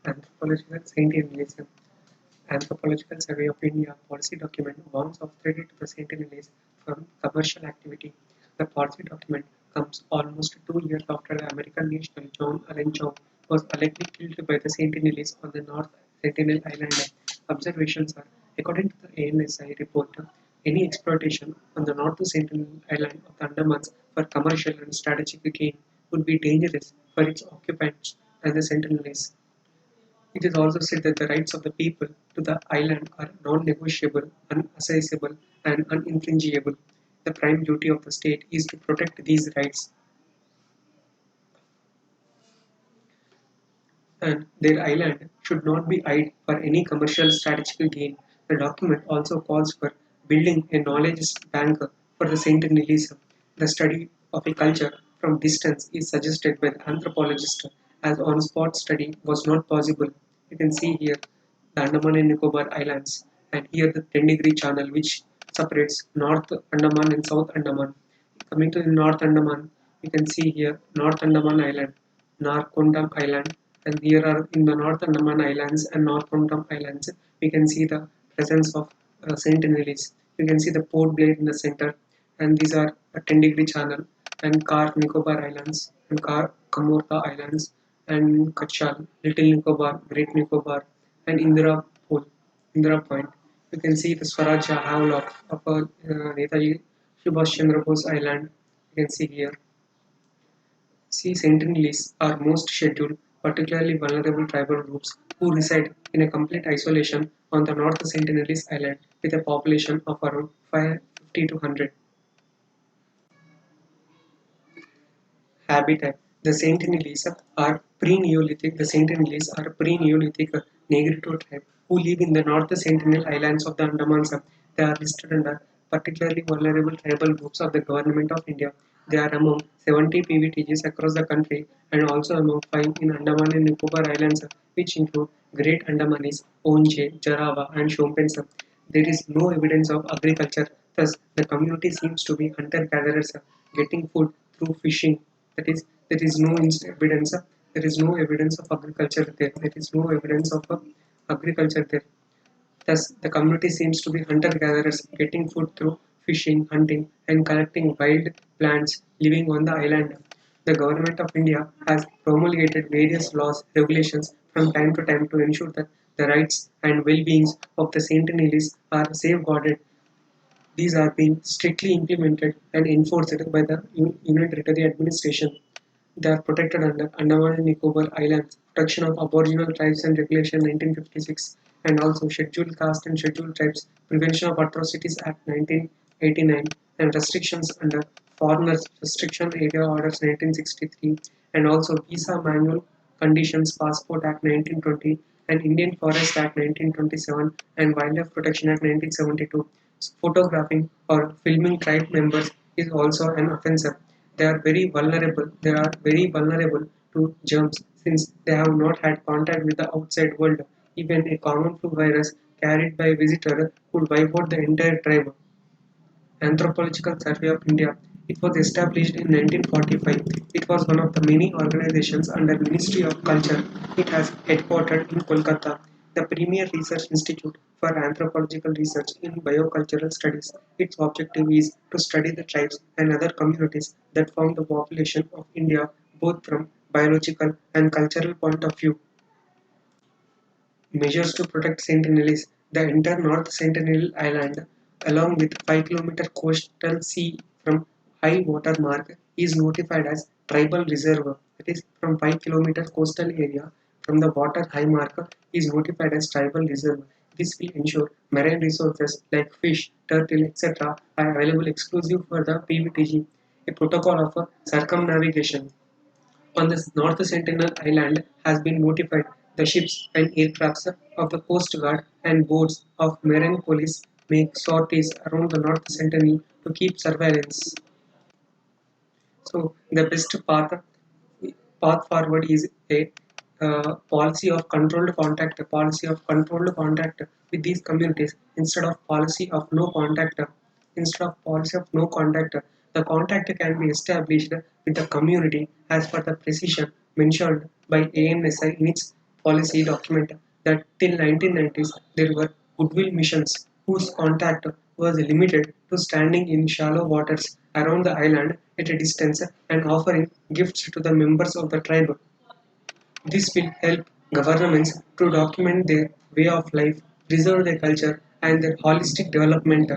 Anthropological Sentinellism. Anthropological Survey of India policy document warns of threat to the Sentinelese from commercial activity. The policy document comes almost 2 years after the American national John Allen Chong was allegedly killed by the Sentinelese on the North Sentinel Island. Observations are, according to the ANSI report, any exploitation on the North Sentinel Island of the Andamans for commercial and strategic gain would be dangerous for its occupants and the Sentinelese. It is also said that the rights of the people to the island are non-negotiable, unassailable, and uninfringible. The prime duty of the state is to protect these rights, and their island should not be eyed for any commercial strategic gain. The document also calls for building a knowledge bank for the Sentinelese. The study of a culture from distance is suggested by the anthropologist as on-spot study was not possible. You can see here the Andaman and Nicobar Islands, and here the 10-degree channel which separates North Andaman and South Andaman. Coming to the North Andaman, you can see here North Andaman Island, Narcondam Island, and here are in the North Andaman Islands and Narcondam Islands, we can see the presence of Sentinelese. You can see the Port Blair in the center, and these are a 10-degree channel, and Car Nicobar Islands, and Car Kamorka Islands, and Kachal, Little Nicobar, Great Nicobar, and Indira Point. You can see the Swarajya Havelock of Netaji Subhash Chandra Bose Island. You can see here. Sea sentinels are most scheduled, particularly vulnerable tribal groups who reside in a complete isolation on the North Sentinelese Island with a population of around 550 to 100. Habitat. The Sentinelese are pre-Neolithic. The Sentinelese are pre-Neolithic Negrito tribe who live in the North Sentinel Islands of the Andamans. They are listed under particularly vulnerable tribal groups of the Government of India. They are among 70 PVTGs across the country and also among 5 in Andaman and Nicobar Islands, which include Great Andamanese, Onche, Jarawa, and Shompensa. There is no evidence of agriculture, thus, the community seems to be hunter gatherers getting food through fishing. That is, there is no evidence. There is no evidence of agriculture there. There is no evidence of agriculture there. Thus, the community seems to be hunter-gatherers, getting food through fishing, hunting, and collecting wild plants living on the island. The Government of India has promulgated various laws, regulations from time to time to ensure that the rights and well-beings of the Sentinelese are safeguarded. These are being strictly implemented and enforced by the Union Territory Administration. They are protected under Andaman and Nicobar Islands Protection of Aboriginal Tribes and Regulation 1956, and also Scheduled Caste and Scheduled Tribes Prevention of Atrocities Act 1989, and restrictions under Foreigners Restriction Area Orders 1963, and also Visa Manual Conditions Passport Act 1920, and Indian Forest Act 1927, and Wildlife Protection Act 1972. Photographing or filming tribe members is also an offence. They are very vulnerable to germs since they have not had contact with the outside world. Even a common flu virus carried by a visitor could wipe out the entire tribe. Anthropological Survey of India. It was established in 1945. It was one of the many organizations under Ministry of Culture. It has headquartered in Kolkata, the premier research institute for anthropological research in biocultural studies. Its objective is to study the tribes and other communities that form the population of India both from biological and cultural point of view. Measures to protect Sentinelese. The entire North Sentinel Island, along with 5 kilometer coastal sea from high water mark, is notified as tribal reserve. That is, from 5 kilometer coastal area from the water high mark is notified as tribal reserve. This will ensure marine resources like fish, turtle, etc. are available exclusive for the PVTG. A protocol of circumnavigation on the North Sentinel Island has been notified. The ships and aircrafts of the Coast Guard and boats of Marine Police make sorties around the North Sentinel to keep surveillance. So the best path forward is a policy of controlled contact, a policy of controlled contact with these communities instead of policy of no contact. Instead of policy of no contact, the contact can be established with the community as per the precision mentioned by ANSI in its policy document that till 1990s there were goodwill missions whose contact was limited to standing in shallow waters around the island at a distance and offering gifts to the members of the tribe. This will help governments to document their way of life, preserve their culture, and their holistic development.